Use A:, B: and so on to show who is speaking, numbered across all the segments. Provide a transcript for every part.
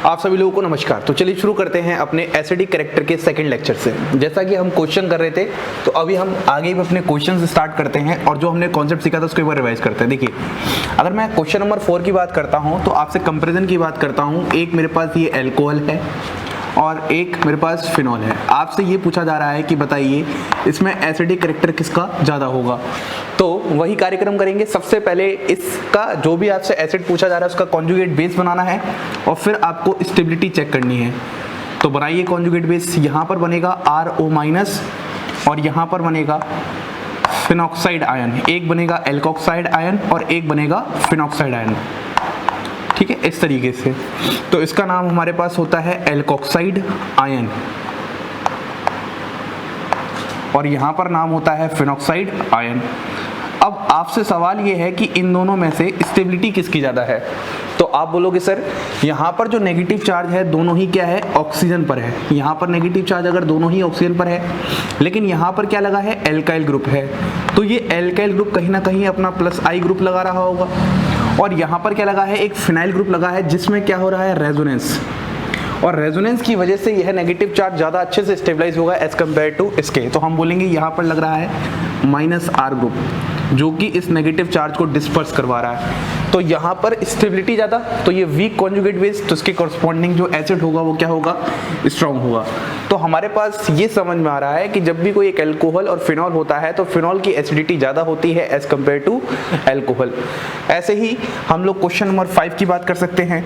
A: आप सभी लोगों को नमस्कार। तो चलिए शुरू करते हैं अपने एसिडिक कैरेक्टर के सेकंड लेक्चर से। जैसा कि हम क्वेश्चन कर रहे थे, तो अभी हम आगे भी अपने क्वेश्चन से स्टार्ट करते हैं और जो हमने कॉन्सेप्ट सीखा था उसको एक बार रिवाइज करते हैं। देखिए, अगर मैं क्वेश्चन नंबर 4 की बात करता हूँ तो आपसे कंपेरिजन की बात करता हूँ। एक मेरे पास ये एल्कोहल है और एक मेरे पास फिनॉल है। आपसे ये पूछा जा रहा है कि बताइए इसमें एसिडिक कैरेक्टर किसका ज़्यादा होगा। तो वही कार्यक्रम करेंगे। सबसे पहले इसका जो भी आपसे एसिड पूछा जा रहा है उसका कॉन्जुगेट बेस बनाना है और फिर आपको स्टेबिलिटी चेक करनी है। तो बनाइए कॉन्जुगेट बेस। यहाँ पर बनेगा RO- और यहाँ पर बनेगा फिनॉक्साइड आयन। एक बनेगा एल्कोक्साइड आयन और एक बनेगा फिनॉक्साइड आयन। ठीक है, इस तरीके से। तो इसका नाम हमारे पास होता है एल्कोक्साइड आयन और यहाँ पर नाम होता है फिनॉक्साइड आयन। अब आपसे सवाल ये है कि इन दोनों में से स्टेबिलिटी किसकी ज़्यादा है। तो आप बोलोगे सर यहाँ पर जो नेगेटिव चार्ज है दोनों ही क्या है, ऑक्सीजन पर है। यहाँ पर नेगेटिव चार्ज अगर दोनों ही ऑक्सीजन पर है, लेकिन यहाँ पर क्या लगा है, एल्काइल ग्रुप है। तो ये एल्काइल ग्रुप कहीं ना कहीं अपना +I ग्रुप लगा रहा होगा और यहाँ पर क्या लगा है, एक फिनाइल ग्रुप लगा है जिसमें क्या हो रहा है, रेजोनेंस। और रेजोनेंस की वजह से यह नेगेटिव चार्ज ज़्यादा अच्छे से स्टेबलाइज होगा एज कम्पेयर टू इसके। तो हम बोलेंगे यहाँ पर लग रहा है -R ग्रुप जो कि इस नेगेटिव चार्ज को डिस्पर्स करवा रहा है। तो यहाँ पर स्टेबिलिटी ज़्यादा, तो ये वीक कॉन्जुगेट बेस, तो इसके कॉरस्पॉन्डिंग जो एसिड होगा वो क्या होगा, स्ट्रॉन्ग होगा। तो हमारे पास ये समझ में आ रहा है कि जब भी कोई एक एल्कोहल और फिनॉल होता है तो फिनॉल की एसिडिटी ज़्यादा होती है एज कम्पेयर टू एल्कोहल। ऐसे ही हम लोग क्वेश्चन नंबर 5 की बात कर सकते हैं।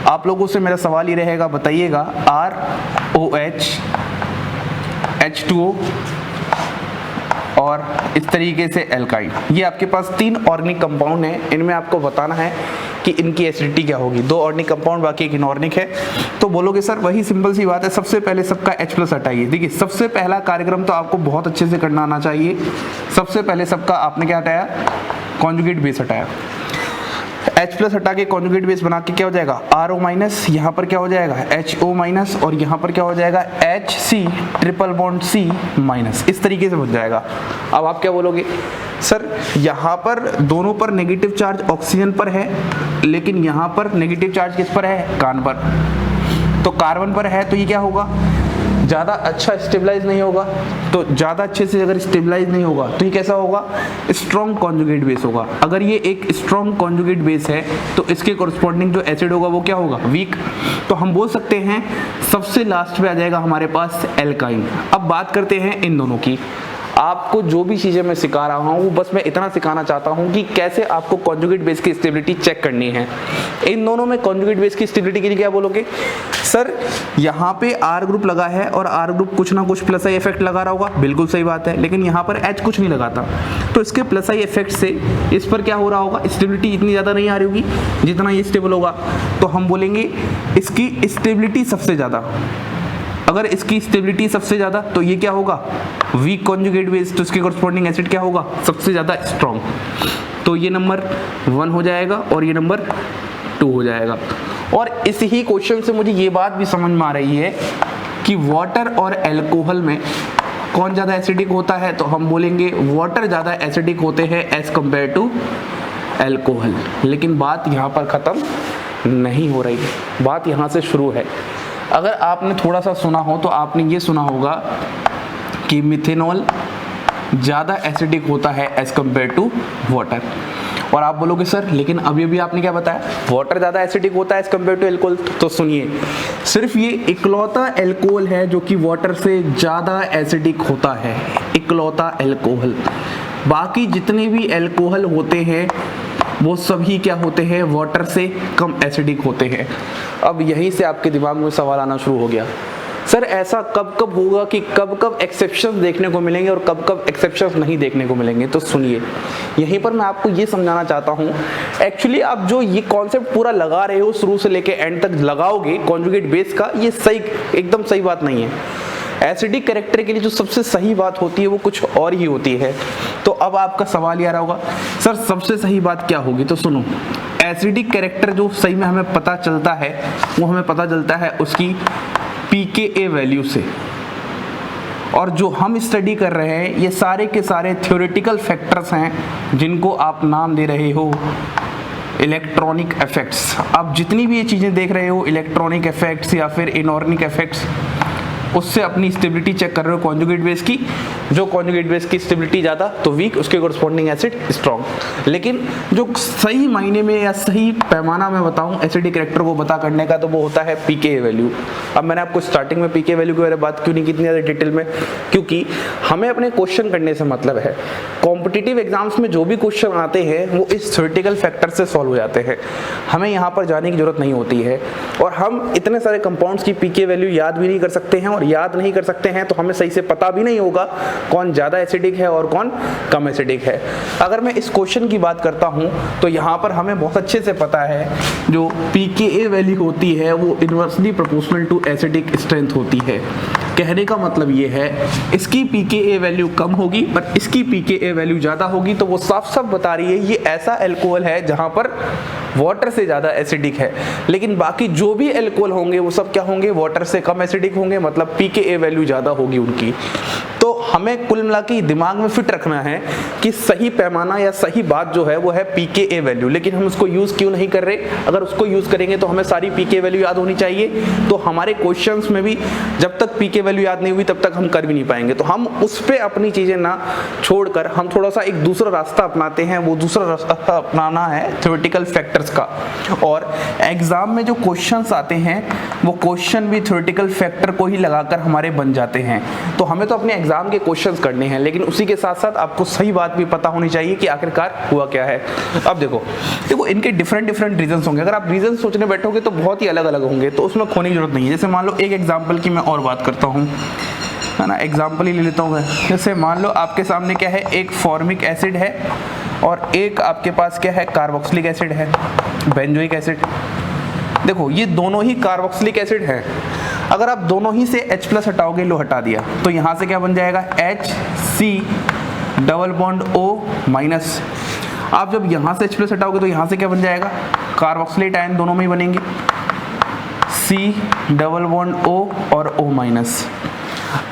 A: आप लोगों से मेरा सवाल ये रहेगा, बताइएगा ROH H2O और इस तरीके से एल्काइल, ये आपके पास 3 ऑर्गेनिक कंपाउंड हैं। इनमें आपको बताना है कि इनकी एसिडिटी क्या होगी। 2 ऑर्गेनिक कंपाउंड, बाकी एक इनऑर्गेनिक है। तो बोलोगे सर वही सिंपल सी बात है, सबसे पहले सबका H+ हटाइए। देखिए, सबसे पहला कार्यक्रम तो आपको बहुत अच्छे से करना आना चाहिए। सबसे पहले सबका आपने क्या हटाया, कॉन्जुगेट बेस हटाया। H+ हटा के कॉन्जुगेट बेस बना के क्या हो जाएगा, RO-, यहाँ पर क्या हो जाएगा HO- और यहाँ पर क्या हो जाएगा HC≡C-। इस तरीके से बन जाएगा। अब आप क्या बोलोगे, सर यहाँ पर दोनों पर नेगेटिव चार्ज ऑक्सीजन पर है, लेकिन यहाँ पर नेगेटिव चार्ज किस पर है, कार्बन पर। तो कार्बन पर है तो ये क्या होगा, ज़्यादा अच्छा स्टेबलाइज नहीं होगा। तो ज़्यादा अच्छे से अगर स्टेबलाइज नहीं होगा तो ये कैसा होगा, स्ट्रॉन्ग कॉन्जुगेट बेस होगा। अगर ये एक स्ट्रॉन्ग कॉन्जुगेट बेस है तो इसके कॉरस्पॉन्डिंग जो एसिड होगा वो क्या होगा, वीक। तो हम बोल सकते हैं सबसे लास्ट में आ जाएगा हमारे पास एल्काइन। अब बात करते हैं इन दोनों की। आपको जो भी चीज़ें मैं सिखा रहा हूँ वो बस मैं इतना सिखाना चाहता हूँ कि कैसे आपको कॉन्जुगेट बेस की स्टेबिलिटी चेक करनी है। इन दोनों में कॉन्जुगेट बेस की स्टेबिलिटी के लिए क्या बोलोगे, सर यहाँ पे R ग्रुप लगा है और R ग्रुप कुछ ना कुछ +I इफेक्ट लगा रहा होगा, बिल्कुल सही बात है। लेकिन यहाँ पर H कुछ नहीं लगाता, तो इसके +I इफेक्ट से इस पर क्या हो रहा होगा, स्टेबिलिटी इतनी ज़्यादा नहीं आ रही होगी जितना ये स्टेबल होगा। तो हम बोलेंगे इसकी स्टेबिलिटी सबसे ज़्यादा। अगर इसकी स्टेबिलिटी सबसे ज़्यादा तो ये क्या होगा, वीक कॉन्जुगेट बेस, तो इसके कॉरस्पॉन्डिंग एसिड क्या होगा, सबसे ज़्यादा स्ट्रॉन्ग। तो ये नंबर 1 हो जाएगा और ये नंबर 2 हो जाएगा। और इस ही क्वेश्चन से मुझे ये बात भी समझ में आ रही है कि वाटर और एल्कोहल में कौन ज़्यादा एसिडिक होता है। तो हम बोलेंगे वाटर ज़्यादा एसिडिक होते हैं एज कम्पेयर टू एल्कोहल। लेकिन बात यहाँ पर ख़त्म नहीं हो रही है, बात यहाँ से शुरू है। अगर आपने थोड़ा सा सुना हो तो आपने ये सुना होगा कि मिथेनॉल ज़्यादा एसिडिक होता है एज कम्पेयर टू वाटर। और आप बोलोगे सर लेकिन अभी अभी आपने क्या बताया, वाटर ज़्यादा एसिडिक होता है एज कम्पेयर टू एल्कोहल। तो सुनिए, सिर्फ ये इकलौता एल्कोहल है जो कि वाटर से ज़्यादा एसिडिक होता है, इकलौता एल्कोहल। बाकी जितने भी एल्कोहल होते हैं वो सभी क्या होते हैं, वाटर से कम एसिडिक होते हैं। अब यहीं से आपके दिमाग में सवाल आना शुरू हो गया, सर ऐसा कब कब होगा कि कब कब एक्सेप्शंस देखने को मिलेंगे और कब कब एक्सेप्शंस नहीं देखने को मिलेंगे। तो सुनिए, यहीं पर मैं आपको ये समझाना चाहता हूँ। एक्चुअली आप जो ये कॉन्सेप्ट पूरा लगा रहे हो, शुरू से लेके एंड तक लगाओगे कॉन्जुगेट बेस का, ये सही, एकदम सही बात नहीं है। एसिडिक कैरेक्टर के लिए जो सबसे सही बात होती है वो कुछ और ही होती है। तो अब आपका सवाल ये आ रहा होगा, सर सबसे सही बात क्या होगी। तो सुनो, एसिडिक कैरेक्टर जो सही में हमें पता चलता है वो हमें पता चलता है उसकी pKa वैल्यू से। और जो हम स्टडी कर रहे हैं ये सारे के सारे थ्योरेटिकल फैक्टर्स हैं जिनको आप नाम दे रहे हो इलेक्ट्रॉनिक इफेक्ट्स। आप जितनी भी ये चीज़ें देख रहे हो, इलेक्ट्रॉनिक इफेक्ट्स या फिर इनऑर्गेनिक इफेक्ट्स, उससे अपनी स्टेबिलिटी चेक कर रहे हो कॉन्जुगेट बेस की। जो कॉन्जुगेट बेस की स्टेबिलिटी ज़्यादा तो वीक, उसके कोरस्पॉन्डिंग एसिड स्ट्रॉन्ग। लेकिन जो सही मायने में या सही पैमाना मैं बताऊं एसिडिक कैरेक्टर को बता करने का, तो वो होता है पीके वैल्यू। अब मैंने आपको स्टार्टिंग में पीके वैल्यू के बारे में बात क्यों नहीं की इतनी ज़्यादा डिटेल में, क्योंकि हमें अपने क्वेश्चन करने से मतलब है। कॉम्पिटिटिव एग्जाम्स में जो भी क्वेश्चन आते हैं वो इस थ्योरेटिकल फैक्टर से सॉल्व हो जाते हैं, हमें यहाँ पर जाने की जरूरत नहीं होती है। और हम इतने सारे कंपाउंड्स की पीके वैल्यू याद भी नहीं कर सकते हैं, और याद नहीं कर सकते हैं तो हमें सही से पता भी नहीं होगा कौन ज़्यादा एसिडिक है और कौन कम एसिडिक है। अगर मैं इस क्वेश्चन की बात करता हूँ तो यहाँ पर हमें बहुत अच्छे से पता है जो pKa वैल्यू होती है वो inversely proportional to acidic strength होती है। कहने का मतलब ये है इसकी pKa वैल्यू कम होगी पर इसकी pKa वैल्यू ज़्यादा होगी, तो वो साफ साफ बता रही है ये ऐसा एल्कोहल है जहाँ पर वाटर से ज़्यादा एसिडिक है। लेकिन बाकी जो भी एल्कोहल होंगे वो सब क्या होंगे, वाटर से कम एसिडिक होंगे, मतलब pKa वैल्यू ज़्यादा होगी उनकी। तो हमें कुल मिला के दिमाग में फिट रखना है कि सही पैमाना या सही बात जो है वो है pKa वैल्यू। लेकिन हम उसको यूज़ क्यों नहीं कर रहे? अगर उसको यूज़ करेंगे तो हमें सारी pKa वैल्यू याद होनी चाहिए, तो हमारे क्वेश्चंस में भी जब तक pKa वैल्यू याद नहीं हुई तब तक हम कर भी नहीं पाएंगे। तो हम उस पर अपनी चीज़ें ना छोड़कर हम थोड़ा सा एक दूसरा रास्ता अपनाते हैं। वो दूसरा रास्ता अपनाना है थ्योरेटिकल फैक्टर्स का। और एग्जाम में जो क्वेश्चंस आते हैं वो क्वेश्चन भी थ्योरेटिकल फैक्टर को ही लगाकर हमारे बन जाते हैं। तो हमें तो अपने एग्जाम के क्वेश्चंस करने हैं, लेकिन उसी के साथ साथ आपको सही बात भी पता होनी चाहिए कि आखिरकार हुआ क्या है। अब देखो इनके डिफरेंट रीजंस होंगे। अगर आप रीजन सोचने बैठोगे तो बहुत ही अलग अलग होंगे, तो उसमें खोने की जरूरत नहीं है। जैसे मान लो एक एग्जाम्पल की मैं और बात करता हूँ, है ना, एग्जाम्पल ही ले लेता हूँ। जैसे मान लो आपके सामने क्या है, एक फॉर्मिक एसिड है और एक आपके पास क्या है, कार्बोक्सिलिक एसिड है, बेंजोइक एसिड। देखो ये दोनों ही कार्बोक्सिलिक एसिड है। अगर आप दोनों ही से H+ हटाओगे, लो हटा दिया, तो यहाँ से क्या बन जाएगा, HC डबल बॉन्ड O-। आप जब यहाँ से H+ हटाओगे तो यहाँ से क्या बन जाएगा, कार्बोक्सिलेट आयन दोनों में ही बनेंगे, C डबल बॉन्ड O और O-।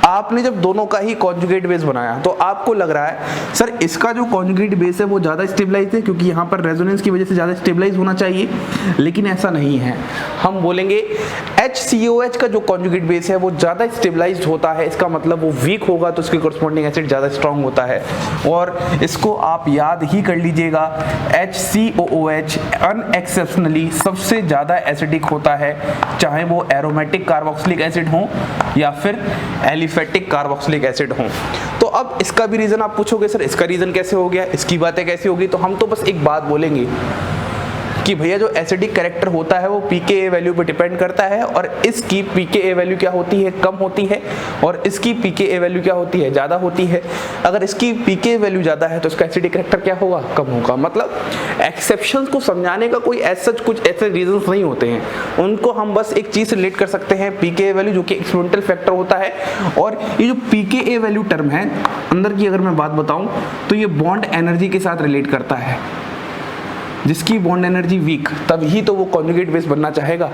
A: आपने जब दोनों का ही कॉन्जुगेट बेस बनाया तो आपको लग रहा है सर इसका जो कॉन्जुगेट बेस है वो ज़्यादा स्टेबलाइज है क्योंकि यहाँ पर रेजोनेंस की वजह से ज़्यादा स्टेबलाइज होना चाहिए, लेकिन ऐसा नहीं है। हम बोलेंगे HCOH का जो कॉन्जुगेट बेस है वो ज़्यादा स्टेबलाइज्ड होता है, इसका मतलब वो वीक होगा तो उसके कोरस्पॉन्डिंग एसिड ज़्यादा स्ट्रांग होता है। और इसको आप याद ही कर लीजिएगा, HCOOH अनएक्सेप्शनली सबसे ज़्यादा एसिडिक होता है, चाहे वो एरोमेटिक कार्बोक्सिलिक एसिड हो या फिर एलिफेटिक कार्बोक्सिलिक एसिड हो। तो अब इसका भी रीजन आप पूछोगे सर इसका रीजन कैसे हो गया, इसकी बातें कैसी होगी, तो हम तो बस एक बात बोलेंगे कि भैया जो एसिडिक कैरेक्टर होता है वो pKa वैल्यू पे डिपेंड करता है, और इसकी pKa वैल्यू क्या होती है, कम होती है, और इसकी pKa वैल्यू क्या होती है, ज़्यादा होती है। अगर इसकी pKa वैल्यू ज़्यादा है तो इसका एसिडिक कैरेक्टर क्या होगा, कम होगा। मतलब एक्सेप्शंस को समझाने का कोई ऐसा कुछ ऐसे रीजंस नहीं होते हैं, उनको हम बस एक चीज़ से रिलेट कर सकते हैं, pKa वैल्यू जो कि एक्सपेरिमेंटल फैक्टर होता है। और ये जो pKa वैल्यू टर्म है अंदर की अगर मैं बात बताऊँ तो ये बॉन्ड एनर्जी के साथ रिलेट करता है। जिसकी बॉन्ड एनर्जी वीक तभी तो वो कॉन्जुगेट बेस बनना चाहेगा।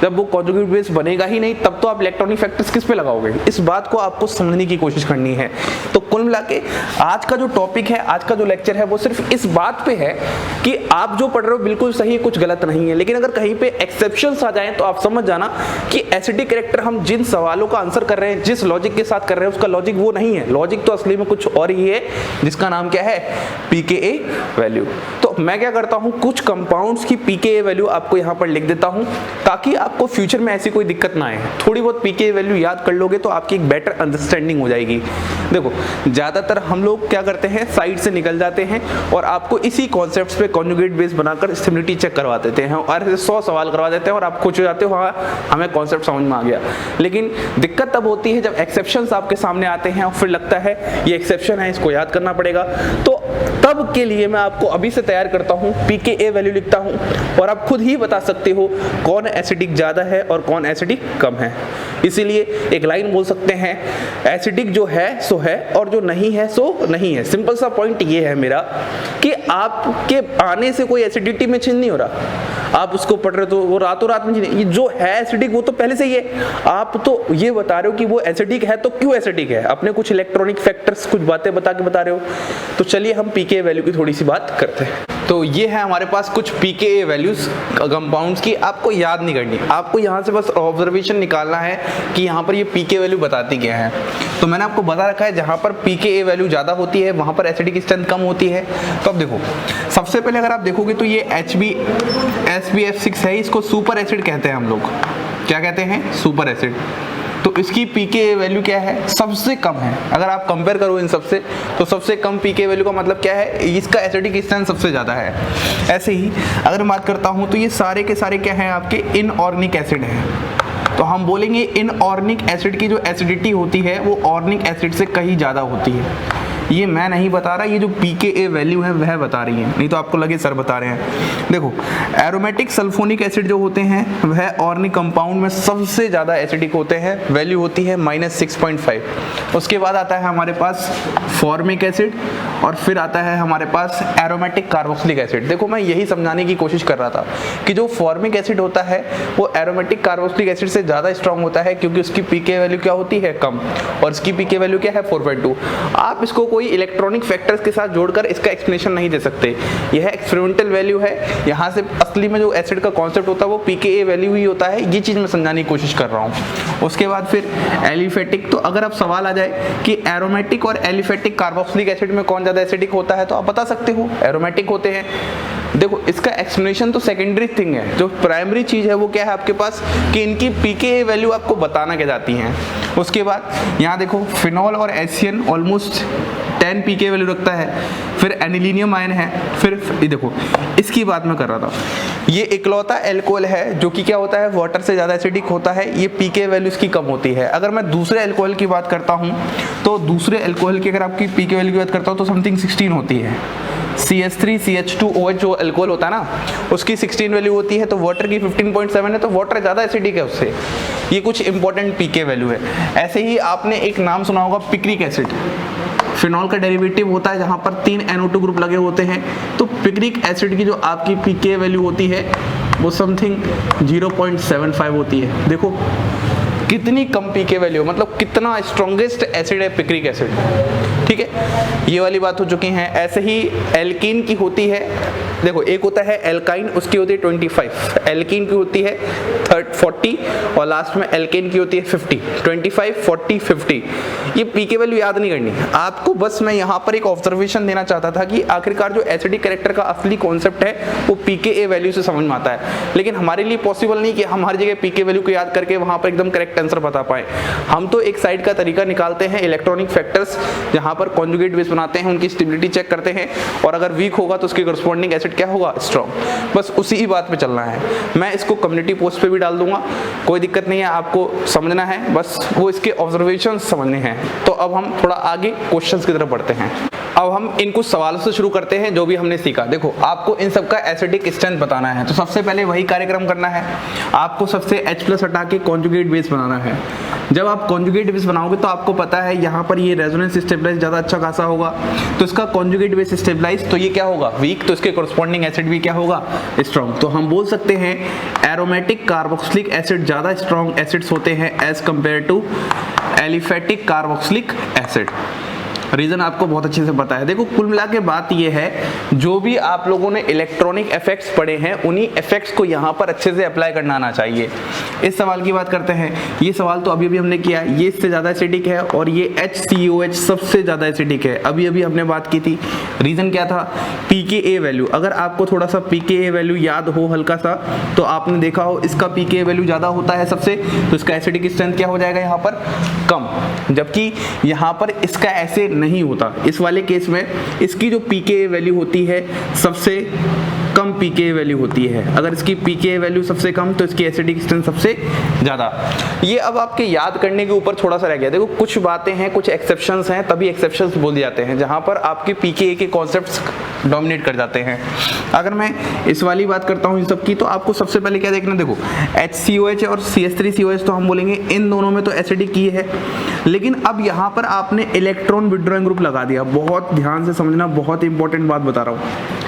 A: जब वो कॉन्जुगेट बेस बनेगा ही नहीं तब तो आप इलेक्ट्रॉनिक फैक्टर्स किस पे लगाओगे, इस बात को आपको समझने की कोशिश करनी है। तो कुल मिला के आज का जो टॉपिक है, आज का जो लेक्चर है वो सिर्फ इस बात पे है कि आप जो पढ़ रहे हो बिल्कुल सही है, कुछ गलत नहीं है। लेकिन अगर कहीं पे एक्सेप्शंस आ जाएं तो आप समझ जाना कि एसिडिक कैरेक्टर हम जिन सवालों का आंसर कर रहे हैं, जिस लॉजिक के साथ कर रहे हैं, उसका लॉजिक वो नहीं है। लॉजिक तो असली में कुछ और ही है जिसका नाम क्या है, pKa वैल्यू। तो मैं क्या करता हूँ, कुछ कंपाउंड्स की pKa वैल्यू आपको यहाँ पर लिख देता हूँ ताकि आपको फ्यूचर में ऐसी कोई दिक्कत ना आए। थोड़ी बहुत pKa वैल्यू याद कर लोगे तो आपकी एक बेटर अंडरस्टैंडिंग हो जाएगी। देखो ज़्यादातर हम लोग क्या करते हैं, साइड से निकल जाते हैं और आपको इसी कॉन्सेप्ट्स पे कॉन्जुगेट बेस बनाकर स्टेबिलिटी चेक करवा देते हैं और 100 सवाल करवा देते हैं और आप खुश हो जाते हो, हाँ हमें कॉन्सेप्ट समझ में आ गया। लेकिन दिक्कत तब होती है जब एक्सेप्शंस आपके सामने आते हैं और फिर लगता है ये एक्सेप्शन है, इसको याद करना पड़ेगा। तो तब के लिए मैं आपको अभी से तैयार करता हूँ, pKa वैल्यू लिखता हूँ और आप खुद ही बता सकते हो कौन एसिडिक ज़्यादा है और कौन एसिडिक कम है। इसीलिए एक लाइन बोल सकते हैं, एसिडिक जो है सो है और जो नहीं है सो नहीं है। सिंपल सा पॉइंट ये है मेरा कि आपके आने से कोई एसिडिटी में चेंज नहीं हो रहा। आप उसको पढ़ रहे हो तो वो रातों रात में ये जो है एसिडिक वो तो पहले से ही है। आप तो ये बता रहे हो कि वो एसिडिक है तो क्यों एसिडिक है, अपने कुछ इलेक्ट्रॉनिक फैक्टर्स कुछ बातें बता के बता रहे हो। तो चलिए हम pKa वैल्यू की थोड़ी सी बात करते हैं। तो ये है हमारे पास कुछ pKa वैल्यूज कंपाउंड्स की, आपको याद नहीं करनी, आपको यहाँ से बस ऑब्जर्वेशन निकालना है कि यहाँ पर ये pK वैल्यू बताती क्या है। तो मैंने आपको बता रखा है जहाँ पर pKa वैल्यू ज़्यादा होती है वहाँ पर एसिडिक स्ट्रेंथ कम होती है। तो अब देखो, सबसे पहले अगर आप देखोगे तो ये SbF6 है, इसको सुपर एसिड कहते हैं हम लोग। क्या कहते हैं? Super acid. तो इसकी pKa वैल्यू क्या है? सबसे कम है। अगर आप कंपेयर करो इन सबसे तो सबसे कम pKa वैल्यू का मतलब क्या है? इसका एसिडिक स्ट्रेंथ सबसे ज़्यादा है। ऐसे ही अगर मैं बात करता हूँ तो ये सारे के सारे क्या हैं? आपके इनऑर्गेनिक एसिड हैं। तो हम बोलेंगे इनऑर्गेनिक एसिड की जो एसिडिटी होती है वो ऑर्गेनिक एसिड से कहीं ज़्यादा होती है। ये मैं नहीं बता रहा, ये जो pKa वैल्यू है वह बता रही है, नहीं तो आपको लगे सर बता रहे हैं। देखो, एरोमेटिक सल्फोनिक एसिड जो होते हैं वह ऑर्गेनिक कंपाउंड में सबसे ज़्यादा एसिडिक होते हैं, वैल्यू होती है -6.5। उसके बाद आता है हमारे पास फॉर्मिक एसिड और फिर आता है हमारे पास एरोमेटिक कार्बोक्सिलिक एसिड। देखो, मैं यही समझाने की कोशिश कर रहा था कि जो फॉर्मिक एसिड होता है वो एरोमेटिक कार्बोक्सिलिक एसिड से ज़्यादा स्ट्रॉन्ग होता है क्योंकि उसकी pKa वैल्यू क्या होती है? कम, और इसकी pKa वैल्यू क्या है? 4.2। आप इसको कोई इलेक्ट्रॉनिक फैक्टर्स के साथ जोड़कर इसका एक्सप्लेनेशन नहीं दे सकते, यह एक्सपेरिमेंटल वैल्यू है। यहाँ से असली में जो एसिड का कॉन्सेप्ट होता है वो pKa वैल्यू ही होता है, ये चीज़ मैं समझाने की कोशिश कर रहा हूँ। उसके बाद फिर एलिफेटिक। तो अगर अब सवाल आ जाए कि एरोमेटिक और एलिफेटिक कार्बोक्सिलिक एसिड में कौन ज़्यादा एसिडिक होता है, तो आप बता सकते हो एरोमेटिक होते हैं। देखो, इसका एक्सप्लेनेशन तो सेकेंडरी थिंग है, जो प्राइमरी चीज़ है वो क्या है आपके पास कि इनकी pKa वैल्यू आपको बताना क्या जाती हैं। उसके बाद यहाँ देखो, फिनॉल और एसियन ऑलमोस्ट 10 pKa वैल्यू रखता है। फिर एनिलीनियम आयन है। फिर देखो, इसकी बात मैं कर रहा था, ये इकलौता एल्कोहल है जो कि क्या होता है? वाटर से ज़्यादा एसिडिक होता है। ये pKa वैल्यू इसकी कम होती है। अगर मैं दूसरे एल्कोहल की बात करता हूँ तो दूसरे एल्कोहल की अगर आपकी pKa वैल्यू की बात करता हूँ तो समथिंग 16 होती है। CH3CH2OH जो अल्कोहल होता है ना, उसकी 16 वैल्यू होती है, तो वाटर की 15.7 है, तो वाटर ज़्यादा एसिडिक है उससे। ये कुछ इंपॉर्टेंट pKa वैल्यू है। ऐसे ही आपने एक नाम सुना होगा, पिक्रिक एसिड। फिनॉल का डेरिवेटिव होता है जहाँ पर 3 NO2 ग्रुप लगे होते हैं। तो पिक्रिक एसिड की जो आपकी pKa वैल्यू होती है वो समथिंग 0.75 होती है। देखो कितनी कम pKa वैल्यू, मतलब कितना स्ट्रॉन्गेस्ट एसिड है पिक्रिक एसिड। ठीक है, ये वाली बात हो चुकी है। ऐसे ही एल्कीन की होती है, देखो एक होता है एल्काइन, उसकी होती है 25, एल्कीन की होती है 40 और लास्ट में एल्केन की होती है 50। 25, 40, 50। ये pKa वैल्यू याद नहीं करनी आपको, बस मैं यहाँ पर एक ऑब्जर्वेशन देना चाहता था कि आखिरकार जो एसिडिक कैरेक्टर का असली कॉन्सेप्ट है वो pKa वैल्यू से समझ में आता है। लेकिन हमारे लिए पॉसिबल नहीं कि हम हर जगह pKa वैल्यू को याद करके वहाँ पर एकदम करेक्ट आंसर बता पाए। हम तो एक साइड का तरीका निकालते हैं, इलेक्ट्रॉनिक फैक्टर्स जहाँ पर कॉन्जुगेट बेस बनाते हैं, उनकी स्टेबिलिटी चेक करते हैं, और अगर वीक होगा तो उसके करस्पॉन्डिंग एसिड क्या होगा? स्ट्रॉन्ग। बस उसी ही बात पे चलना है। मैं इसको कम्युनिटी पोस्ट पे भी डाल दूंगा, कोई दिक्कत नहीं है, आपको समझना है, बस वो इसके ऑब्जर्वेशन समझने हैं। तो अब हम थोड़ा आगे क्वेश्चंस की तरफ बढ़ते हैं। अब हम इन कुछ सवालों से शुरू करते हैं जो भी हमने सीखा। देखो, आपको इन सब का एसिडिक स्ट्रेंथ बताना है, तो सबसे पहले वही कार्यक्रम करना है। आपको सबसे H+ हटा के कॉन्जुगेट बेस बनाना है। जब आप कॉन्जुगेट बेस बनाओगे तो आपको पता है यहाँ पर ये रेजोनेंस स्टेबलाइज ज़्यादा अच्छा खासा होगा, तो इसका कॉन्जुगेट बेस स्टेबलाइज, तो ये क्या होगा? वीक, तो इसके कॉरस्पॉन्डिंग एसिड भी क्या होगा? स्ट्रॉन्ग। तो हम बोल सकते हैं एरोमेटिक कार्बोक्सिलिक एसिड ज़्यादा स्ट्रॉन्ग एसिड्स होते हैं as compared to aliphatic carboxylic acid. Reason आपको बहुत अच्छे से पता है। देखो, कुल मिला के बात ये है, जो भी आप लोगों ने इलेक्ट्रॉनिक इफेक्ट्स पढ़े हैं उन्हीं इफेक्ट्स को यहाँ पर अच्छे से अप्लाई करना आना चाहिए। इस सवाल की बात करते हैं। ये सवाल तो अभी हमने किया, ये इससे ज़्यादा एसिडिक है और ये HCOH सबसे ज़्यादा एसिडिक है। अभी हमने बात की थी। रीज़न क्या था? pKa value. अगर आपको थोड़ा सा pKa वैल्यू याद हो हल्का सा, तो आपने देखा हो इसका pKa वैल्यू ज़्यादा होता है सबसे, तो इसका एसिडिक स्ट्रेंथ क्या हो जाएगा यहाँ पर? कम। जबकि यहाँ पर इसका ऐसे नहीं होता। इस वाले केस में इसकी जो pKa वैल्यू होती है सबसे कम pKa वैल्यू होती है। अगर इसकी pKa वैल्यू सबसे कम तो इसकी एसिडिक स्ट्रेंथ सबसे ज़्यादा। ये अब आपके याद करने के ऊपर थोड़ा सा रह गया। देखो, कुछ बातें हैं, कुछ एक्सेप्शंस हैं, तभी एक्सेप्शंस बोल जाते हैं जहाँ पर आपके pKa के कॉन्सेप्ट्स डोमिनेट कर जाते हैं। अगर मैं इस वाली बात करता हूँ इन सब की, तो आपको सबसे पहले क्या देखना, देखो HCOH और CH3COH तो हम बोलेंगे इन दोनों में तो एसिडिक ही है, लेकिन अब यहाँ पर आपने इलेक्ट्रॉन विड्रॉइंग ग्रुप लगा दिया। बहुत ध्यान से समझना, बहुत इंपॉर्टेंट बात बता रहा हूँ।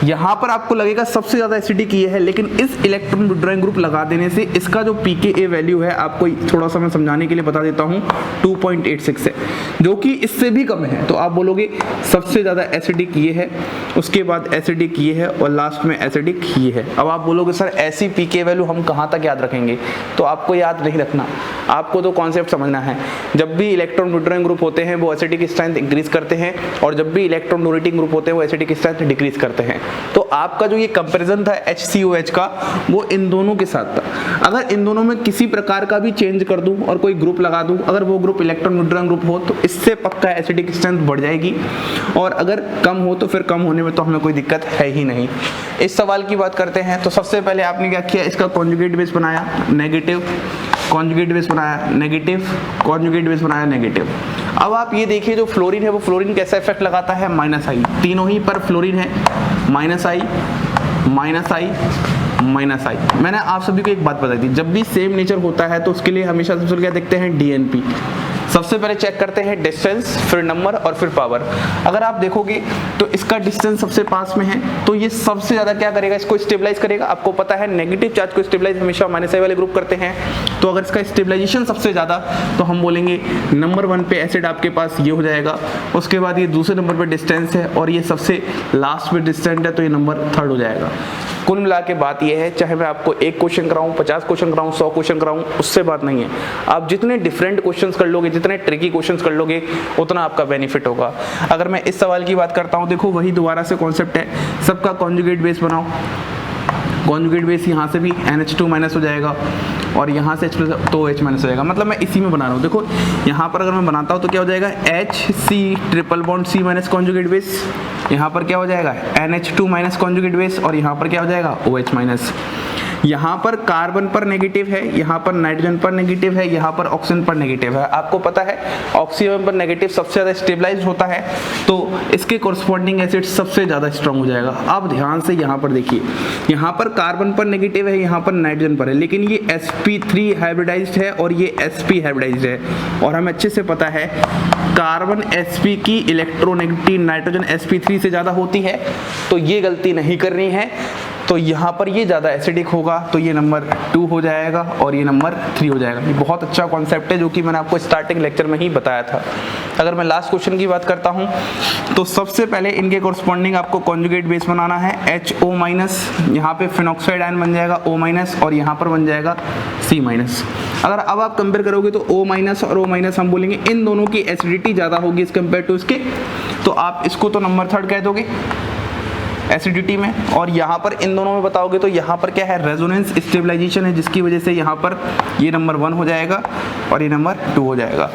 A: यहाँ पर आपको लगेगा सबसे ज़्यादा एसिडिक ये है, लेकिन इस इलेक्ट्रॉन विड्रॉइंग ग्रुप लगा देने से इसका जो pKa वैल्यू है, आपको थोड़ा सा मैं समझाने के लिए बता देता हूँ, 2.86 है। जो कि इससे भी कम है, तो आप बोलोगे सबसे ज़्यादा एसिडिक ये है, उसके बाद एसिडिक ये है और लास्ट में एसिडिक ये है। अब आप बोलोगे सर ऐसी पीके वैल्यू हम कहाँ तक याद रखेंगे, तो आपको याद नहीं रखना, आपको तो कॉन्सेप्ट समझना है। जब भी इलेक्ट्रॉन विड्रॉइंग ग्रुप होते हैं वो एसिडिक स्ट्रेंथ इंक्रीज करते हैं, और जब भी इलेक्ट्रॉन डोनेटिंग ग्रुप होते हैं वो एसिडिक स्ट्रेंथ डिक्रीज करते हैं। तो आपका जो ये कंपैरिजन था HCOH का वो इन दोनों के साथ था। अगर इन दोनों में किसी प्रकार का भी चेंज कर दूं और कोई ग्रुप लगा दूं, अगर वो ग्रुप इलेक्ट्रॉन विड्रॉइंग ग्रुप हो तो इससे पक्का एसिडिक स्ट्रेंथ बढ़ जाएगी, और अगर कम हो तो फिर कम होने में तो हमें कोई दिक्कत है ही नहीं। इस सवाल की बात करते हैं। तो सबसे पहले आपने क्या किया, इसका कॉन्जुगेट बेस बनाया नेगेटिव, कॉन्जुगेट बेस बनाया नेगेटिव, कॉन्जुगेट बेस बनाया नेगेटिव। अब आप ये देखिए जो फ्लोरीन है वो फ्लोरीन कैसा इफेक्ट लगाता है, -I, तीनों ही पर फ्लोरीन है, -I, -I। मैंने आप सभी को एक बात बताई थी, जब भी सेम नेचर होता है तो उसके लिए हमेशा सबसे पहले क्या देखते हैं, DNP। सबसे पहले चेक करते हैं डिस्टेंस, फिर नंबर और फिर पावर। अगर आप देखोगे तो इसका डिस्टेंस सबसे पास में है, तो ये सबसे ज्यादा क्या करेगा, इसको स्टेबलाइज करेगा। आपको पता है नेगेटिव चार्ज को स्टेबलाइज हमेशा -I वाले ग्रुप करते हैं, तो अगर इसका स्टेबलाइजेशन सबसे ज्यादा तो हम बोलेंगे नंबर 1 पे एसिड आपके पास ये हो जाएगा, उसके बाद ये दूसरे नंबर पे डिस्टेंस है, और ये सबसे लास्ट पे डिस्टेंस है तो ये नंबर 3rd हो जाएगा। कुल मिला के बात यह है, चाहे मैं आपको 1 क्वेश्चन कराऊं, 50 क्वेश्चन कराऊं, 100 क्वेश्चन कराऊं, उससे बात नहीं है। आप जितने डिफरेंट क्वेश्चंस कर लोगे, जितने ट्रिकी क्वेश्चंस कर लोगे, उतना आपका बेनिफिट होगा। अगर मैं इस सवाल की बात करता हूं, देखो वही दोबारा से कॉन्सेप्ट है, सबका कॉन्जुगेट बेस बनाओ। कॉन्जुगेट बेस यहाँ से भी NH2- हो जाएगा, और यहाँ से H+ तो H- हो जाएगा, मतलब मैं इसी में बना रहा हूँ। देखो यहाँ पर अगर मैं बनाता हूँ तो क्या हो जाएगा, HC triple bond C- conjugate base, यहाँ पर क्या हो जाएगा NH2- कॉन्जुगेट बेस, और यहाँ पर क्या हो जाएगा OH-। यहाँ पर कार्बन पर नेगेटिव है, यहाँ पर नाइट्रोजन पर नेगेटिव है, यहाँ पर ऑक्सीजन पर नेगेटिव है। आपको पता है ऑक्सीजन पर नेगेटिव सबसे ज़्यादा स्टेबलाइज होता है, तो इसके कोरस्पॉन्डिंग एसिड सबसे ज़्यादा स्ट्रांग हो जाएगा। आप ध्यान से यहाँ पर देखिए, यहाँ पर कार्बन पर नेगेटिव है, यहाँ पर नाइट्रोजन पर है, लेकिन ये sp3 हाइब्रिडाइज्ड है और ये sp हाइब्रिडाइज्ड है, और हमें अच्छे से पता है कार्बन sp की इलेक्ट्रोनेगेटिविटी नाइट्रोजन sp3 से ज़्यादा होती है, तो ये गलती नहीं करनी है। तो यहाँ पर ये ज़्यादा एसिडिक होगा, तो ये नंबर 2 हो जाएगा और ये नंबर 3 हो जाएगा। ये बहुत अच्छा कॉन्सेप्ट है जो कि मैंने आपको स्टार्टिंग लेक्चर में ही बताया था। अगर मैं लास्ट क्वेश्चन की बात करता हूँ, तो सबसे पहले इनके कोरस्पॉन्डिंग आपको कॉन्जुगेट बेस बनाना है, HO-, यहाँ पे फिनॉक्साइड आयन बन जाएगा O-, और यहाँ पर बन जाएगा C-। अगर अब आप कंपेयर करोगे तो O- और O- हम बोलेंगे इन दोनों की एसिडिटी ज़्यादा होगी इस कंपेयर टू इसके, तो आप इसको तो नंबर 3rd कह दोगे एसिडिटी में, और यहाँ पर इन दोनों में बताओगे तो यहाँ पर क्या है, रेजोनेंस स्टेबलाइजेशन है, जिसकी वजह से यहाँ पर ये नंबर 1 हो जाएगा और ये नंबर 2 हो जाएगा।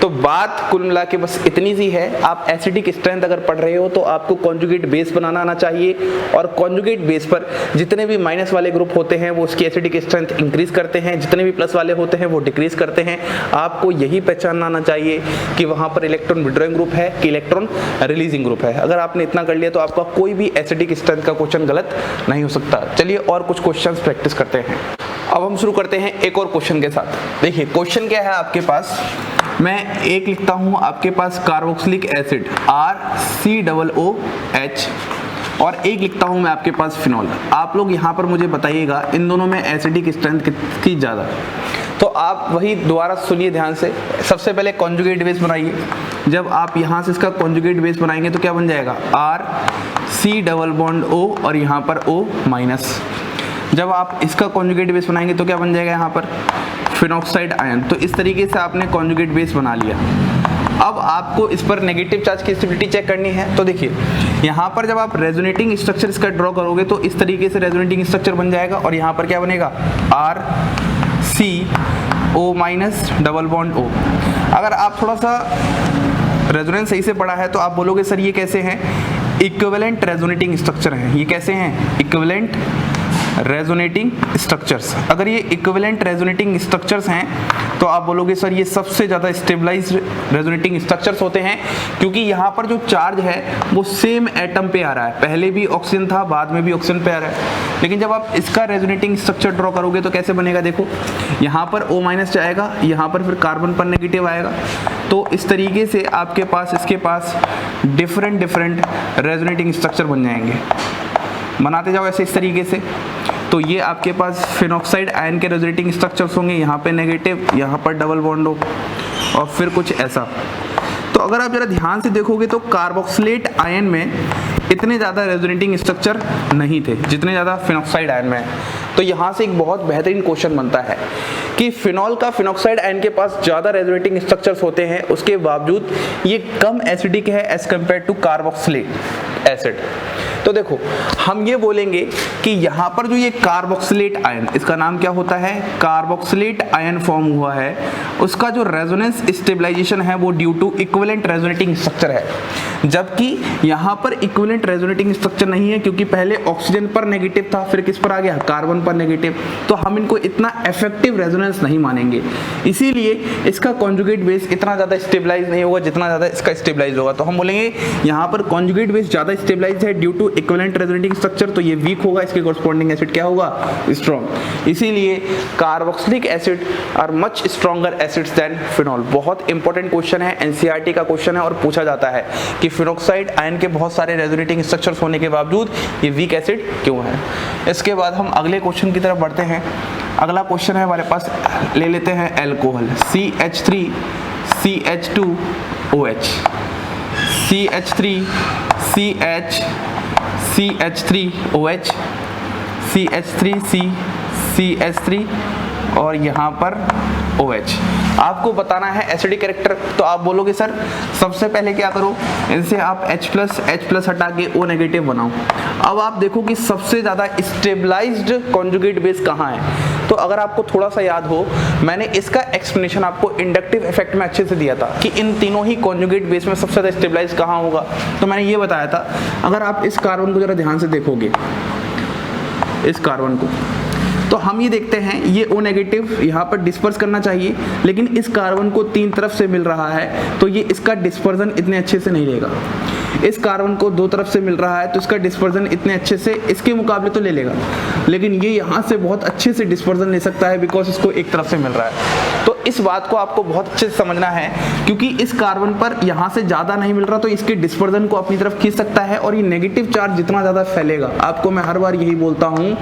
A: तो बात कुल मिला के बस इतनी सी है। आप एसिडिक स्ट्रेंथ अगर पढ़ रहे हो तो आपको कॉन्जुगेट बेस बनाना आना चाहिए, और कॉन्जुगेट बेस पर जितने भी माइनस वाले ग्रुप होते हैं वो उसकी एसिडिक स्ट्रेंथ इंक्रीज करते हैं, जितने भी प्लस वाले होते हैं वो डिक्रीज करते हैं। आपको यही पहचानना आना चाहिए कि वहाँ पर इलेक्ट्रॉन विड्रॉइंग ग्रुप है कि इलेक्ट्रॉन रिलीजिंग ग्रुप है। अगर आपने इतना कर लिया तो आपका कोई भी एसिडिक स्ट्रेंथ का क्वेश्चन गलत नहीं हो सकता। चलिए और कुछ क्वेश्चन प्रैक्टिस करते हैं। अब हम शुरू करते हैं एक और क्वेश्चन के साथ। देखिए क्वेश्चन क्या है आपके पास, मैं एक लिखता हूं आपके पास कार्बोक्सिलिक एसिड RCOOH, और एक लिखता हूं मैं आपके पास फिनॉल। आप लोग यहां पर मुझे बताइएगा इन दोनों में एसिडिक स्ट्रेंथ कितनी ज़्यादा। तो आप वही दोबारा सुनिए ध्यान से। सबसे पहले कॉन्जुगेट बेस बनाइए। जब आप यहां से इसका कॉन्जुगेट बेस बनाएंगे तो क्या बन जाएगा, RC_O और यहाँ पर O-। जब आप इसका कॉन्जुगेट बेस बनाएंगे तो क्या बन जाएगा, यहाँ पर फिनॉक्साइड आयन। तो इस तरीके से आपने कॉन्जुगेट बेस बना लिया। अब आपको इस पर नेगेटिव चार्ज की स्टेबिलिटी चेक करनी है। तो देखिए यहाँ पर जब आप रेजोनेटिंग स्ट्रक्चर इसका ड्रॉ करोगे तो इस तरीके से रेजोनेटिंग स्ट्रक्चर बन जाएगा, और यहाँ पर क्या बनेगा, RCO-O। अगर आप थोड़ा सा रेजोनेंस सही से पढ़ा है तो आप बोलोगे सर ये कैसे हैं, इक्विवेलेंट रेजोनेटिंग स्ट्रक्चर हैं। ये कैसे हैं, इक्विवेलेंट रेजोनेटिंग स्ट्रक्चर्स। अगर ये इक्विवेलेंट रेजोनेटिंग स्ट्रक्चर्स हैं तो आप बोलोगे सर ये सबसे ज़्यादा स्टेबलाइज्ड रेजोनेटिंग स्ट्रक्चर्स होते हैं, क्योंकि यहाँ पर जो चार्ज है वो सेम एटम पे आ रहा है। पहले भी ऑक्सीजन था, बाद में भी ऑक्सीजन पे आ रहा है। लेकिन जब आप इसका रेजोनेटिंग स्ट्रक्चर ड्रॉ करोगे तो कैसे बनेगा, देखो यहाँ पर O- जाएगा, यहाँ पर फिर कार्बन पर नेगेटिव आएगा। तो इस तरीके से आपके पास इसके पास डिफरेंट रेजोनेटिंग स्ट्रक्चर बन जाएंगे। बनाते जाओ ऐसे इस तरीके से। तो ये आपके पास फिनॉक्साइड आयन के रेजोनेटिंग स्ट्रक्चर्स होंगे, यहाँ पे नेगेटिव, यहाँ पर डबल बॉन्ड हो, और फिर कुछ ऐसा। अगर आप जरा ध्यान से देखोगे तो कार्बोक्सिलेट आयन में इतने ज़्यादा रेजोनेटिंग स्ट्रक्चर नहीं थे जितने ज़्यादा फिनॉक्साइड आयन में है। तो यहाँ से एक बहुत बेहतरीन क्वेश्चन बनता है कि फिनॉल का फिनॉक्साइड आयन के पास ज़्यादा रेजोनेटिंग स्ट्रक्चर्स होते हैं, उसके बावजूद ये कम एसिडिक है as compared to carboxylate acid. तो देखो हम ये बोलेंगे कि यहाँ पर जो ये कार्बोक्सिलेट आयन, इसका नाम क्या होता है, कार्बोक्सिलेट आयन फॉर्म हुआ है, उसका जो रेजोनेंस स्टेबलाइजेशन है वो due to equivalent resonating structure है, जबकि यहाँ पर इक्विवेलेंट रेजोनेटिंग स्ट्रक्चर नहीं है क्योंकि पहले ऑक्सीजन पर नेगेटिव था, फिर किस पर आ गया, कार्बन पर नेगेटिव। तो हम इनको इतना इफेक्टिव रेजोनेंस नहीं मानेंगे, इसीलिए इसका कॉन्जुगेट बेस इतना ज़्यादा स्टेबलाइज नहीं होगा जितना ज़्यादा इसका स्टेबलाइज होगा। तो हम बोलेंगे यहाँ पर कॉन्जुगेट बेस ज़्यादा स्टेबलाइज है due to equivalent resonating structure, तो ये वीक होगा, इसके कॉरस्पॉन्डिंग एसिड क्या होगा, स्ट्रॉन्ग। इसीलिए carboxylic acid are much stronger acids than phenol. बहुत इंपॉर्टेंट क्वेश्चन है, एनसीईआरटी का क्वेश्चन है और पूछा जाता है कि फिनॉक्साइड आयन के बहुत सारे रेजोनेटिंग स्ट्रक्चर्स होने के बावजूद ये वीक एसिड क्यों है। इसके बाद हम अगले क्वेश्चन की तरफ बढ़ते हैं। अगला क्वेश्चन है हमारे पास, ले लेते हैं alcohol CH3 CH2OH, CH3 CH3OH, CH3C CH3 और यहाँ पर OH। आपको बताना है एसिडिक कैरेक्टर। तो आप बोलोगे सर सबसे पहले क्या करो, इनसे आप H+ हटा के O नेगेटिव बनाओ। अब आप देखो कि सबसे ज़्यादा स्टेबलाइज्ड कॉन्जुगेट बेस कहाँ है। तो अगर आपको थोड़ा सा याद हो, मैंने इसका एक्सप्लेनेशन आपको इंडक्टिव इफेक्ट में अच्छे से दिया था कि इन तीनों ही कॉन्जुगेट बेस में सबसे ज़्यादा स्टेबलाइज कहाँ होगा। तो मैंने ये बताया था, अगर आप इस कार्बन को ज़रा ध्यान से देखोगे, इस कार्बन को, तो हम ये देखते हैं ये O नेगेटिव यहाँ पर डिस्पर्स करना चाहिए, लेकिन इस कार्बन को तीन तरफ से मिल रहा है तो ये इसका डिस्पर्जन इतने अच्छे से नहीं लेगा। इस कार्बन को दो तरफ से मिल रहा है तो इसका डिस्पर्जन इतने अच्छे से इसके मुकाबले तो ले लेगा, लेकिन ये यहाँ से बहुत अच्छे से डिस्पर्जन ले सकता है बिकॉज इसको एक तरफ से मिल रहा है। तो इस बात को आपको बहुत अच्छे से समझना है, क्योंकि इस कार्बन पर यहाँ से ज़्यादा नहीं मिल रहा तो इसके डिस्पर्जन को अपनी तरफ खींच सकता है। और ये नेगेटिव चार्ज जितना ज़्यादा फैलेगा, आपको मैं हर बार यही बोलता हूँ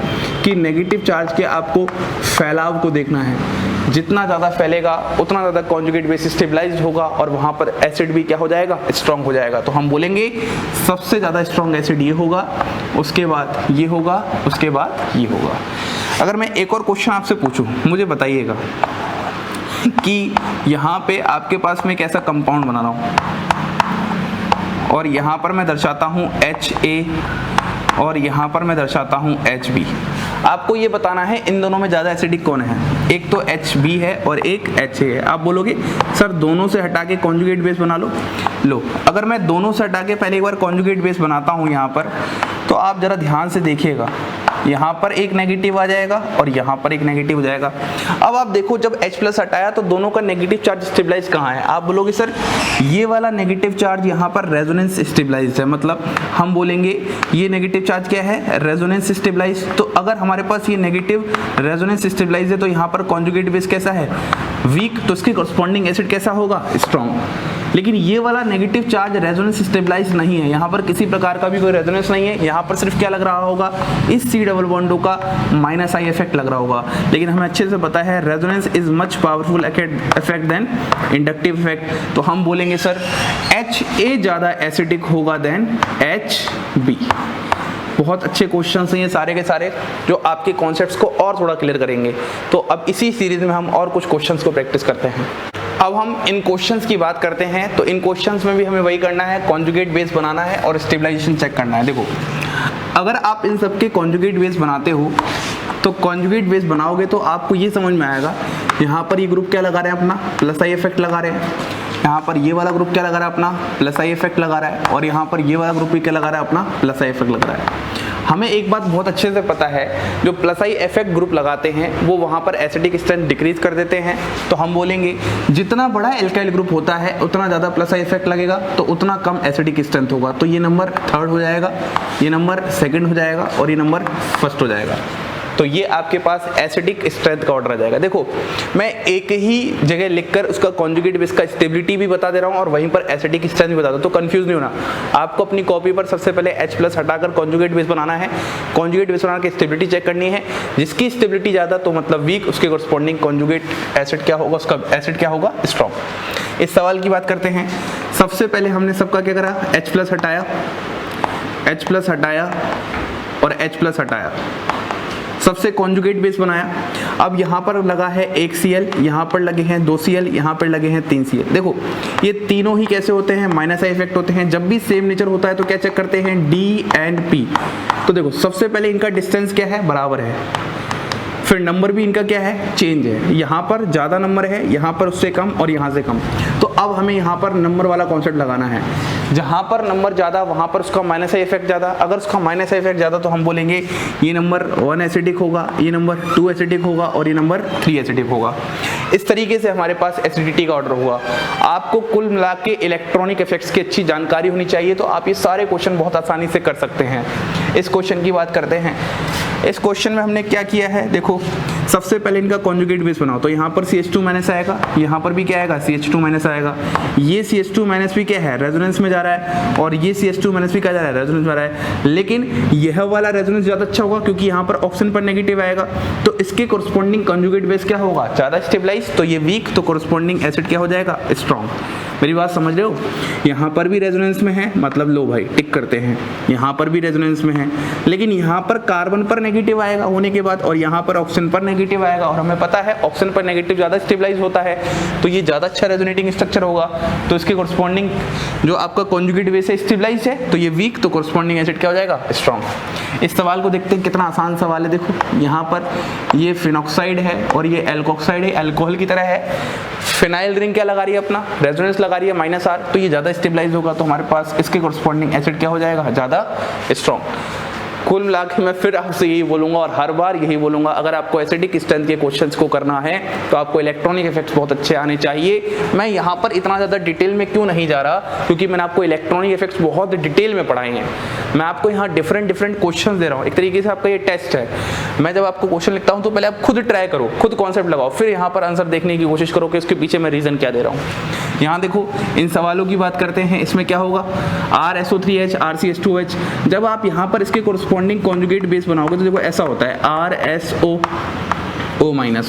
A: कि नेगेटिव चार्ज के आपको फैलाव को देखना है, जितना ज़्यादा फैलेगा उतना ज़्यादा कॉन्जुगेट बेस स्टेबलाइज्ड होगा और वहाँ पर एसिड भी क्या हो जाएगा, स्ट्रॉन्ग हो जाएगा। तो हम बोलेंगे सबसे ज़्यादा स्ट्रॉन्ग एसिड ये होगा, उसके बाद ये होगा, उसके बाद ये होगा। अगर मैं एक और क्वेश्चन आपसे पूछूं, मुझे बताइएगा कि यहाँ पे आपके पास में एक ऐसा कंपाउंड बना रहा हूँ और यहाँ पर मैं दर्शाता हूँ HA और यहाँ पर मैं दर्शाता हूँ HB। आपको ये बताना है इन दोनों में ज़्यादा एसिडिक कौन है। एक तो HB है और एक HA है। आप बोलोगे सर दोनों से हटा के कॉन्जुगेट बेस बना लो। अगर मैं दोनों से हटा के पहले एक बार कॉन्जुगेट बेस बनाता हूँ यहाँ पर, तो आप ज़रा ध्यान से देखिएगा, यहाँ पर एक नेगेटिव आ जाएगा और यहाँ पर एक नेगेटिव हो जाएगा। अब आप देखो जब H+ हटाया तो दोनों का नेगेटिव चार्ज स्टेबलाइज कहाँ है। आप बोलोगे सर ये वाला नेगेटिव चार्ज यहाँ पर रेजोनेंस स्टेबलाइज है, मतलब हम बोलेंगे ये नेगेटिव चार्ज क्या है, रेजोनेंस स्टेबलाइज। तो अगर हमारे पास ये नेगेटिव रेजोनेंस स्टेबलाइज है तो यहाँ पर कॉन्जुगेट बेस कैसा है, वीक, तो इसके कॉरस्पॉन्डिंग एसिड कैसा होगा, स्ट्रॉन्ग। लेकिन ये वाला नेगेटिव चार्ज रेजोनेंस स्टेबलाइज नहीं है, यहाँ पर किसी प्रकार का भी कोई रेजोनेंस नहीं है। यहाँ पर सिर्फ क्या लग रहा होगा, इस C डबल बॉन्डो का -I इफेक्ट लग रहा होगा। लेकिन हमें अच्छे से पता है resonance is much powerful effect than inductive effect. तो हम बोलेंगे सर HA ज़्यादा एसिडिक होगा देन HB। बहुत अच्छे क्वेश्चंस हैं ये सारे के सारे, जो आपके कॉन्सेप्ट्स को और थोड़ा क्लियर करेंगे। तो अब इसी सीरीज में हम और कुछ क्वेश्चंस को प्रैक्टिस करते हैं। अब हम इन क्वेश्चंस की बात करते हैं। तो इन क्वेश्चंस में भी हमें वही करना है, कॉन्जुगेट बेस बनाना है और स्टेबलाइजेशन चेक करना है। देखो अगर आप इन सब के कॉन्जुगेट बेस बनाते हो तो कॉन्जुगेट बेस बनाओगे तो आपको ये समझ में आएगा, यहाँ पर ये ग्रुप क्या लगा रहे हैं अपना, +I इफेक्ट लगा रहे हैं, यहाँ पर ये वाला ग्रुप क्या लगा रहा है अपना, +I इफेक्ट लगा रहा है, और यहाँ पर ये वाला ग्रुप भी क्या लगा रहा है अपना, +I इफेक्ट लग रहा है। हमें एक बात बहुत अच्छे से पता है, जो +I इफेक्ट ग्रुप लगाते हैं वो वहाँ पर एसिडिक स्ट्रेंथ डिक्रीज कर देते हैं। तो हम बोलेंगे जितना बड़ा एल्काइल ग्रुप होता है उतना ज़्यादा +I इफेक्ट लगेगा तो उतना कम एसिडिक स्ट्रेंथ होगा। तो ये नंबर 3rd हो जाएगा, ये नंबर 2nd हो जाएगा और ये नंबर 1st हो जाएगा। तो ये आपके पास एसिडिक स्ट्रेंथ का ऑर्डर आ जाएगा। देखो मैं एक ही जगह लिखकर उसका कॉन्जुगेट बेस का स्टेबिलिटी भी बता दे रहा हूँ और वहीं पर एसिडिक स्ट्रेंथ भी बता दूँ, तो कंफ्यूज नहीं होना। आपको अपनी कॉपी पर सबसे पहले H+ हटाकर कॉन्जुगेट बेस बनाना है, कॉन्जुगेट बेस बनाकर स्टेबिलिटी चेक करनी है। जिसकी स्टेबिलिटी ज़्यादा तो मतलब वीक, उसके कॉरस्पॉन्डिंग कॉन्जुगेट एसिड क्या होगा, उसका एसिड क्या होगा, स्ट्रॉन्ग। इस सवाल की बात करते हैं। सबसे पहले हमने सबका क्या करा, H+ हटाया, H+ हटाया और H+ हटाया, सबसे कॉन्जुगेट बेस बनाया। अब यहाँ पर लगा है 1 Cl, यहाँ पर लगे हैं 2 Cl, यहाँ पर लगे हैं 3 Cl। देखो ये तीनों ही कैसे होते हैं, माइनस आई इफेक्ट होते हैं। जब भी सेम नेचर होता है तो क्या चेक करते हैं, D and P। तो देखो सबसे पहले इनका डिस्टेंस क्या है, बराबर है, फिर नंबर भी इनका क्या है, चेंज है। यहाँ पर ज़्यादा नंबर है, यहाँ पर उससे कम और यहाँ से कम। तो अब हमें यहाँ पर नंबर वाला कॉन्सेप्ट लगाना है। जहाँ पर नंबर ज़्यादा वहाँ पर उसका माइनस आई इफेक्ट ज़्यादा। अगर उसका माइनस आई इफेक्ट ज़्यादा तो हम बोलेंगे ये नंबर 1 एसिडिक होगा, ये नंबर 2 एसिडिक होगा और ये नंबर 3 एसिडिक होगा। इस तरीके से हमारे पास एसिडिटी का ऑर्डर हुआ। आपको कुल मिला के इलेक्ट्रॉनिक इफेक्ट्स की अच्छी जानकारी होनी चाहिए, तो आप ये सारे क्वेश्चन बहुत आसानी से कर सकते हैं। इस क्वेश्चन की बात करते हैं। इस क्वेश्चन में हमने क्या किया है, देखो सबसे पहले इनका कॉन्जुगेट बेस बनाओ। तो यहाँ पर CH2- आएगा, यहाँ पर भी क्या आएगा, CH2- आएगा। ये CH2- भी क्या है, रेजोनेंस में जा रहा है, और ये CH2- भी क्या जा रहा है, रेजोनेंस में जा रहा है। लेकिन यह वाला रेजोनेंस ज़्यादा अच्छा होगा क्योंकि यहाँ पर ऑप्शन पर नेगेटिव आएगा, तो इसके कोरस्पॉन्डिंग कॉन्जुगेट बेस क्या होगा, ज़्यादा स्टेबलाइज। तो ये वीक, तो कोरस्पॉन्डिंग एसिड क्या हो जाएगा, स्ट्रॉन्ग। मेरी बात समझ रहे हो, यहाँ पर भी रेजोनेंस में है, मतलब लो भाई टिक करते हैं। यहाँ पर भी रेजोनेंस में है, लेकिन यहाँ पर कार्बन पर नेगेटिव आएगा होने के बाद, और यहाँ पर ऑक्सीजन पर नेगेटिव आएगा, और हमें पता है ऑक्सीजन पर नेगेटिव ज़्यादा स्टेबलाइज होता है, तो ये ज़्यादा अच्छा रेजोनेटिंग स्ट्रक्चर होगा। तो इसके कोरस्पॉन्डिंग जो आपका कॉन्जुगेट बेस है स्टेबलाइज है, तो ये वीक, तो कोरस्पॉन्डिंग एसिड क्या हो जाएगा, स्ट्रॉन्ग। इस सवाल को देखते हैं, कितना आसान सवाल है। देखो यहाँ पर ये फिनॉक्साइड है और ये एल्कोक्साइड है, एल्कोहल की तरह है। फिनाइल रिंग क्या लगा रही है, अपना रेजोनेंस लगा रही है -R, तो ये ज़्यादा स्टेबलाइज होगा, तो हमारे पास इसके कोरस्पॉन्डिंग एसिड क्या हो जाएगा, ज़्यादा स्ट्रॉन्ग। कुल मिला के मैं फिर आपसे यही बोलूंगा और हर बार यही बोलूंगा, अगर आपको एसिडिक स्ट्रेंथ के क्वेश्चंस को करना है तो आपको इलेक्ट्रॉनिक इफेक्ट्स बहुत अच्छे आने चाहिए। मैं यहाँ पर इतना ज़्यादा डिटेल में क्यों नहीं जा रहा, क्योंकि मैंने आपको इलेक्ट्रॉनिक इफेक्ट्स बहुत डिटेल में पढ़ाए हैं। मैं आपको यहाँ डिफरेंट क्वेश्चन दे रहा हूँ, एक तरीके से आपका ये टेस्ट है। मैं जब आपको क्वेश्चन लिखता हूँ तो पहले आप खुद ट्राई करो, खुद कॉन्सेप्ट लगाओ, फिर यहाँ पर आंसर देखने की कोशिश करो कि उसके पीछे मैं रीज़न क्या दे रहा हूँ। यहाँ देखो इन सवालों की बात करते हैं, इसमें क्या होगा, RSO3H RCH2H। जब आप यहाँ पर इसके कोरस्पॉन्डिंग कॉन्जुगेट बेस बनाओगे तो देखो ऐसा होता है RSO-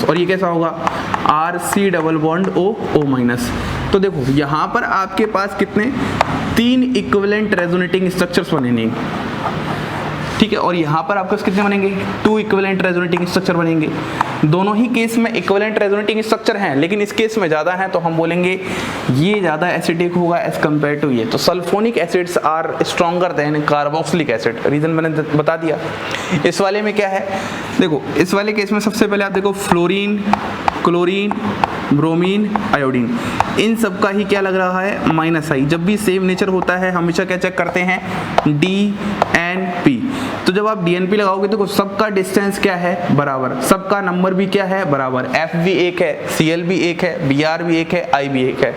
A: और ये कैसा होगा, RC+O-O-। तो देखो यहाँ पर आपके पास कितने 3 इक्विवेलेंट रेजोनेटिंग स्ट्रक्चर्स बनेंगे, ठीक है, और यहाँ पर आपके कितने बनेंगे, 2 इक्विवेलेंट रेजोनेटिंग स्ट्रक्चर बनेंगे। दोनों ही केस में इक्विवेलेंट रेजोनेटिंग स्ट्रक्चर हैं, लेकिन इस केस में ज़्यादा है, तो हम बोलेंगे ये ज़्यादा एसिडिक होगा एज कम्पेयर टू ये। तो sulphonic acids are stronger than carboxylic acid, reason मैंने बता दिया। इस वाले में क्या है, देखो इस वाले केस में सबसे पहले आप देखो फ्लोरीन, क्लोरीन, ब्रोमीन, आयोडीन, इन सब का ही क्या लग रहा है, -I। जब भी सेम नेचर होता है हमेशा क्या चेक करते हैं, DNP। तो जब आप DNP लगाओगे तो सबका डिस्टेंस क्या है, बराबर, सबका नंबर भी क्या है, बराबर। F भी 1 है, Cl भी 1 है, Br भी 1 है, I भी 1 है।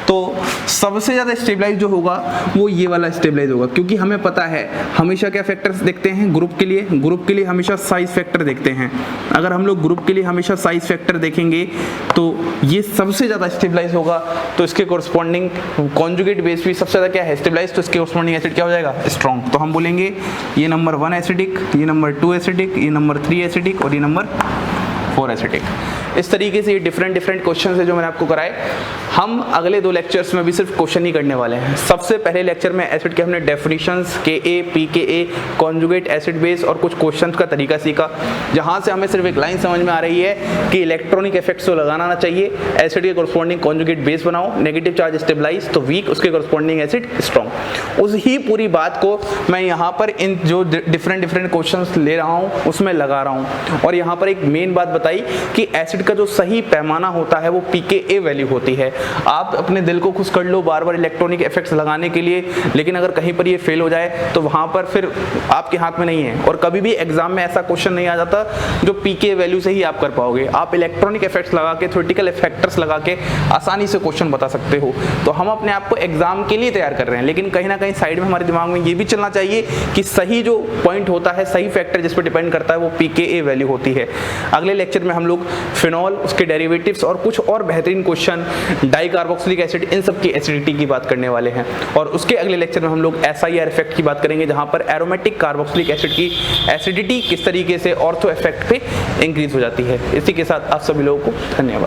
A: तो सबसे ज़्यादा स्टेबलाइज जो होगा वो ये वाला स्टेबलाइज होगा, क्योंकि हमें पता है हमेशा क्या फैक्टर्स देखते हैं ग्रुप के लिए हमेशा साइज फैक्टर देखते हैं। अगर हम लोग ग्रुप के लिए हमेशा साइज फैक्टर देखेंगे तो ये सबसे ज़्यादा स्टेबलाइज होगा, तो इसके कोरस्पॉन्डिंग कॉन्जुगेट बेस भी सबसे ज़्यादा क्या है, स्टेबलाइज, तो इसके कोरस्पॉन्डिंग एसिड क्या हो जाएगा, स्ट्रॉन्ग। तो हम बोलेंगे ये नंबर 1 एसिडिक, ये नंबर 2 एसिडिक, ये नंबर 3 एसिडिक और ये नंबर 4 एसिडिक। इस तरीके से ये डिफरेंट क्वेश्चन है जो मैंने आपको कराए। हम अगले 2 लेक्चर्स में भी सिर्फ क्वेश्चन ही करने वाले हैं। सबसे पहले लेक्चर में एसिड के हमने definitions, Ka, pKa, conjugate acid base और कुछ क्वेश्चंस का तरीका सीखा, जहां से हमें सिर्फ एक लाइन समझ में आ रही है कि इलेक्ट्रॉनिक इफेक्ट्स को लगाना आना चाहिए। एसिड के कोरस्पॉन्डिंग कॉन्जुगेट बेस बनाओ, नेगेटिव चार्ज स्टेबलाइज, तो वीक, उसके कोरस्पॉन्डिंग एसिड स्ट्रॉन्ग। उस ही पूरी बात को मैं यहाँ पर इन जो डिफरेंट क्वेश्चंस ले रहा हूँ उसमें लगा रहा हूँ। और यहाँ पर एक मेन बात बताई कि एसिड का जो सही पैमाना होता है वो pKa वैल्यू होती है। आप अपने दिल को खुश कर लो बार बार इलेक्ट्रॉनिक इफेक्ट्स लगाने के लिए, लेकिन अगर कहीं पर ये फेल हो जाए तो वहाँ पर फिर आपके हाथ में नहीं है। और कभी भी एग्जाम में ऐसा क्वेश्चन नहीं आ जाता जो pKa वैल्यू से ही आप कर पाओगे। आप इलेक्ट्रॉनिक इफेक्ट्स लगा के, थ्योरेटिकल फैक्टर्स लगा के आसानी से क्वेश्चन बता सकते हो। तो हम अपने आप को एग्जाम के लिए तैयार कर रहे हैं, लेकिन कहीं ना कहीं साइड में हमारे दिमाग में ये भी चलना चाहिए कि सही जो पॉइंट होता है, सही फैक्टर जिस पर डिपेंड करता है वो pKa वैल्यू होती है। अगले लेक्चर में हम लोग फिनॉल, उसके डेरिवेटिव्स और कुछ और बेहतरीन क्वेश्चन, डाई कार्बोक्सिलिक एसिड, इन सब की एसिडिटी की बात करने वाले हैं। और उसके अगले लेक्चर में हम लोग SIR इफेक्ट की बात करेंगे, जहां पर एरोमेटिक कार्बोक्सिलिक एसिड की एसिडिटी किस तरीके से ऑर्थो इफेक्ट पे इंक्रीज हो जाती है। इसी के साथ आप सभी लोगों को धन्यवाद।